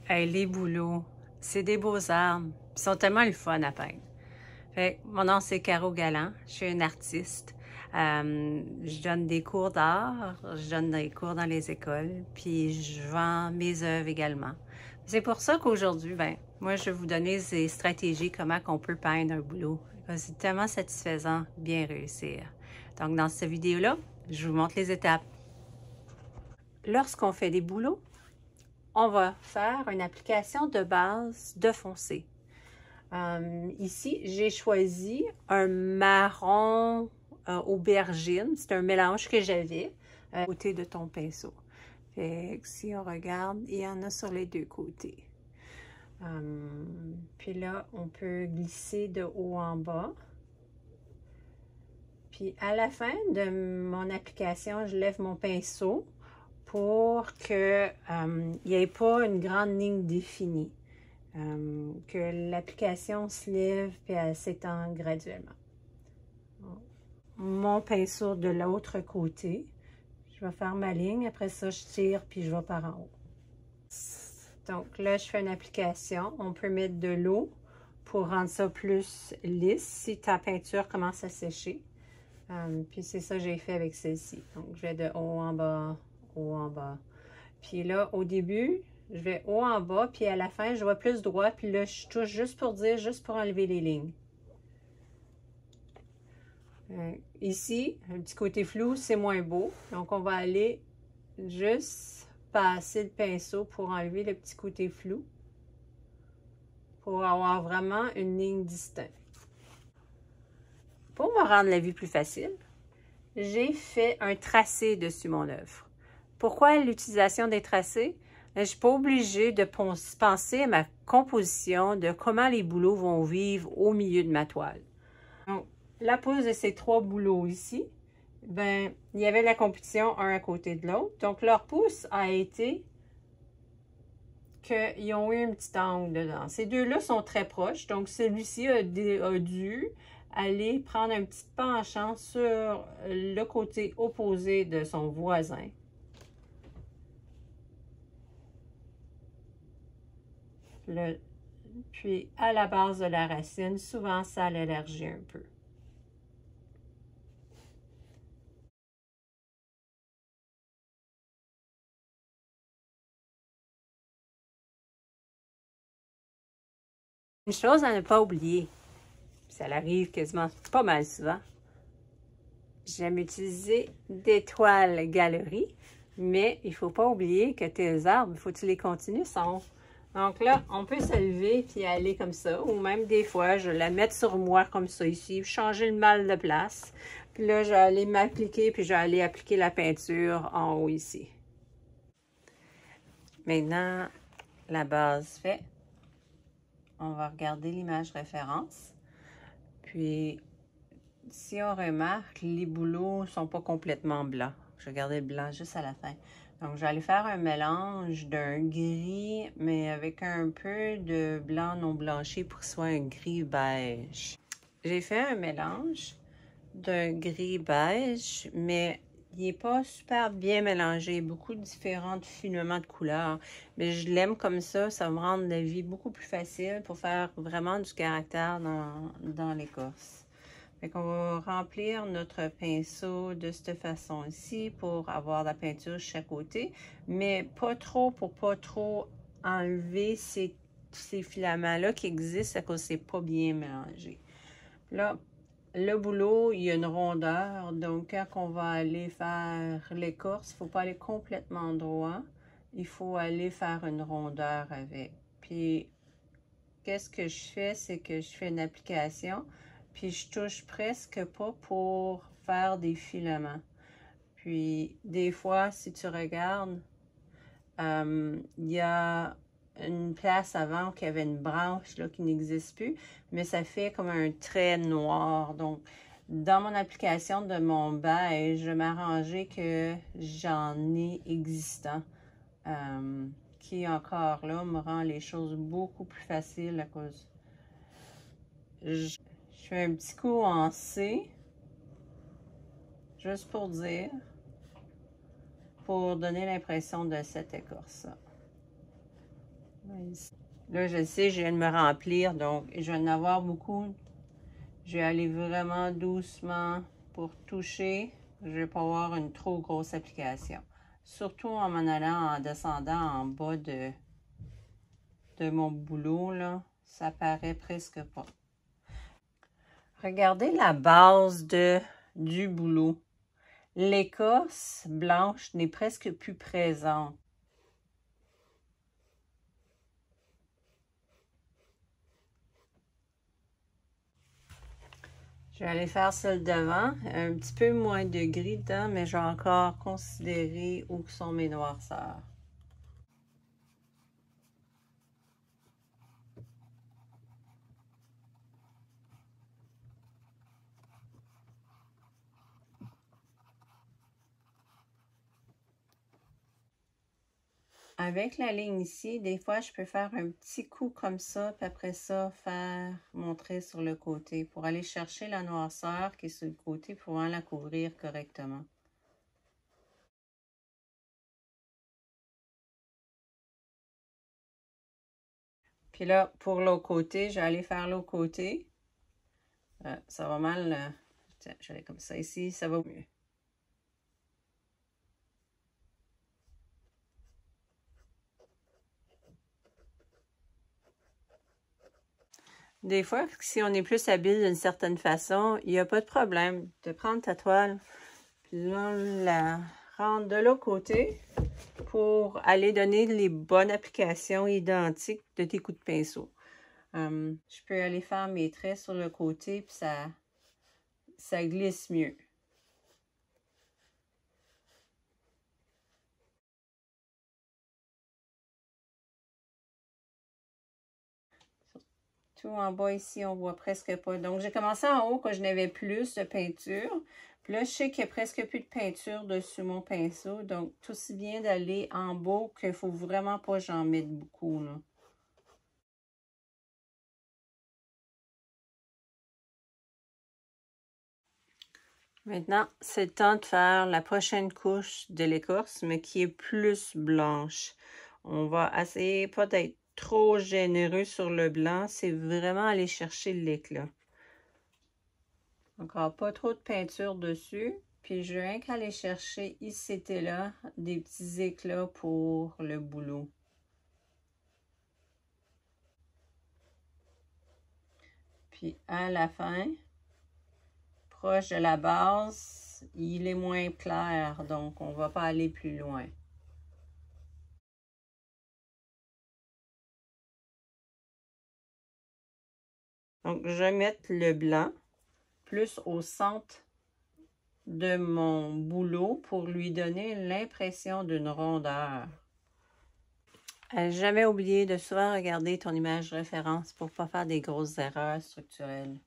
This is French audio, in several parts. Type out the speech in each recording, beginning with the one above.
Hey, les bouleaux, c'est des beaux arbres. Ils sont tellement le fun à peindre. Fait que mon nom, c'est Caro Galland. Je suis une artiste. Je donne des cours d'art, je donne des cours dans les écoles, puis je vends mes œuvres également. C'est pour ça qu'aujourd'hui, ben, moi, je vais vous donner des stratégies comment on peut peindre un boulot. C'est tellement satisfaisant, bien réussir. Donc, dans cette vidéo-là, je vous montre les étapes. Lorsqu'on fait des boulots, on va faire une application de base de foncé. Ici, j'ai choisi un marron aubergine. C'est un mélange que j'avais à côté de ton pinceau. Fait que si on regarde, il y en a sur les deux côtés. Puis là, on peut glisser de haut en bas. Puis à la fin de mon application, je lève mon pinceau pour qu'il n'y ait pas une grande ligne définie. Que l'application se lève puis elle s'étend graduellement. Mon pinceau de l'autre côté, je vais faire ma ligne, après ça je tire puis je vais par en haut. Donc là je fais une application, on peut mettre de l'eau pour rendre ça plus lisse si ta peinture commence à sécher. Puis c'est ça que j'ai fait avec celle-ci. Donc je vais de haut en bas, haut en bas. Puis là au début, je vais haut en bas, puis à la fin, je vais plus droit, puis là, je touche juste pour dire, juste pour enlever les lignes. Ici, un petit côté flou, c'est moins beau. Donc, on va aller juste passer le pinceau pour enlever le petit côté flou, pour avoir vraiment une ligne distincte. Pour me rendre la vie plus facile, j'ai fait un tracé dessus mon œuvre. Pourquoi l'utilisation des tracés? Je ne suis pas obligée de penser à ma composition, de comment les bouleaux vont vivre au milieu de ma toile. Donc, la pose de ces trois bouleaux ici, ben, il y avait la compétition un à côté de l'autre. Donc, leur pouce a été qu'ils ont eu un petit angle dedans. Ces deux-là sont très proches. Donc, celui-ci a dû aller prendre un petit penchant sur le côté opposé de son voisin. Puis, à la base de la racine, souvent, ça l'élargit un peu. Une chose à ne pas oublier, ça arrive quasiment pas mal souvent, j'aime utiliser des toiles galeries, mais il ne faut pas oublier que tes arbres, il faut que tu les continues sombre. Donc là, on peut se lever puis aller comme ça, ou même des fois, je vais la mettre sur moi comme ça ici, changer le mal de place. Puis là, je vais aller m'appliquer, puis je vais aller appliquer la peinture en haut ici. Maintenant, la base faite, on va regarder l'image référence. Puis, si on remarque, les bouleaux ne sont pas complètement blancs. Je vais garder le blanc juste à la fin. Donc, je vais aller faire un mélange d'un gris, mais avec un peu de blanc non blanchi pour que ce soit un gris beige. J'ai fait un mélange d'un gris beige, mais il n'est pas super bien mélangé. Beaucoup de différents filaments de couleurs. Mais je l'aime comme ça. Ça va me rendre la vie beaucoup plus facile pour faire vraiment du caractère dans l'écorce. Fait qu'on va remplir notre pinceau de cette façon-ci pour avoir la peinture de chaque côté, mais pas trop pour pas trop enlever ces filaments-là qui existent à cause que c'est pas bien mélangé. Là, le boulot, il y a une rondeur, donc quand on va aller faire l'écorce, il ne faut pas aller complètement droit, il faut aller faire une rondeur avec. Puis, qu'est-ce que je fais, c'est que je fais une application, puis je touche presque pas pour faire des filaments. Puis des fois, si tu regardes, il y a une place avant qu'il y avait une branche là, qui n'existe plus, mais ça fait comme un trait noir. Donc, dans mon application de mon beige, je m'arrangeais que j'en ai existant. Qui encore là me rend les choses beaucoup plus faciles à cause. Je fais un petit coup en C, juste pour dire, pour donner l'impression de cette écorce. Là, je sais, je viens de me remplir, donc je vais en avoir beaucoup. Je vais aller vraiment doucement pour toucher. Je ne vais pas avoir une trop grosse application. Surtout en m'en allant, en descendant en bas de mon boulot, là. Ça paraît presque pas. Regardez la base du boulot. L'écorce blanche n'est presque plus présente. Je vais aller faire celle devant, un petit peu moins de gris dedans, mais je vais encore considérer où sont mes noirceurs. Avec la ligne ici, des fois, je peux faire un petit coup comme ça, puis après ça, faire mon trait sur le côté pour aller chercher la noirceur qui est sur le côté pour pouvoir la couvrir correctement. Puis là, pour l'autre côté, je vais aller faire l'autre côté. Ça va mal. Tiens, je vais aller comme ça ici, ça va mieux. Des fois, si on est plus habile d'une certaine façon, il n'y a pas de problème de prendre ta toile, puis là, la rendre de l'autre côté pour aller donner les bonnes applications identiques de tes coups de pinceau. Je peux aller faire mes traits sur le côté, puis ça glisse mieux. Tout en bas ici, on voit presque pas. Donc, j'ai commencé en haut quand je n'avais plus de peinture. Puis là, je sais qu'il n'y a presque plus de peinture dessus mon pinceau. Donc, tout aussi bien d'aller en bas qu'il ne faut vraiment pas que j'en mette beaucoup, là. Maintenant, c'est le temps de faire la prochaine couche de l'écorce, mais qui est plus blanche. On va essayer pas d'être trop généreux sur le blanc, c'est vraiment aller chercher l'éclat. Encore pas trop de peinture dessus. Puis je vais aller chercher ici et là des petits éclats pour le boulot. Puis à la fin, proche de la base, il est moins clair, donc on ne va pas aller plus loin. Donc je vais mettre le blanc plus au centre de mon boulot pour lui donner l'impression d'une rondeur. Jamais oublier de souvent regarder ton image référence pour ne pas faire des grosses erreurs structurelles.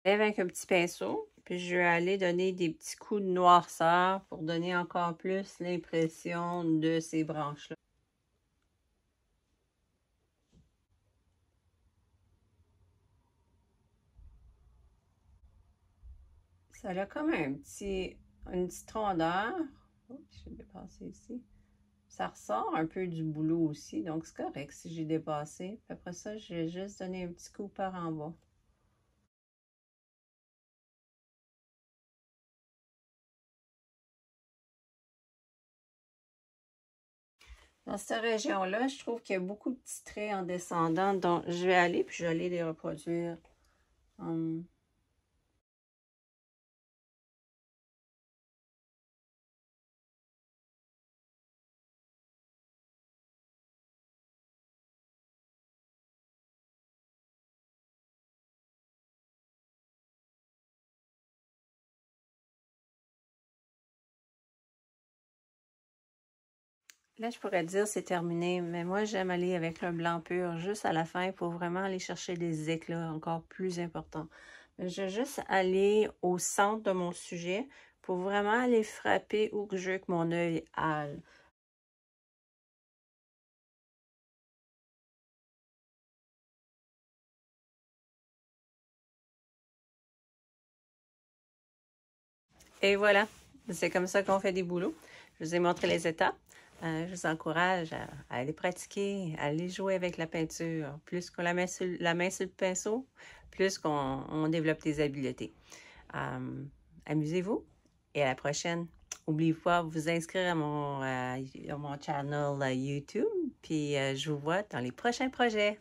Avec un petit pinceau, puis je vais aller donner des petits coups de noirceur pour donner encore plus l'impression de ces branches-là. Ça a comme une petite rondeur. Oups, j'ai dépassé ici. Ça ressort un peu du boulot aussi, donc c'est correct si j'ai dépassé. Puis après ça, je vais juste donner un petit coup par en bas. Dans cette région-là, je trouve qu'il y a beaucoup de petits traits en descendant, donc je vais aller puis je vais aller les reproduire. Là, je pourrais dire c'est terminé, mais moi, j'aime aller avec le blanc pur juste à la fin pour vraiment aller chercher des éclats encore plus importants. Je vais juste aller au centre de mon sujet pour vraiment aller frapper où que je veux que mon œil aille. Et voilà, c'est comme ça qu'on fait des bouleaux. Je vous ai montré les étapes. Je vous encourage à aller pratiquer, à aller jouer avec la peinture. Plus qu'on la main sur le pinceau, plus qu'on développe des habiletés. Amusez-vous et à la prochaine. N'oubliez pas de vous inscrire à mon channel YouTube. Puis je vous vois dans les prochains projets.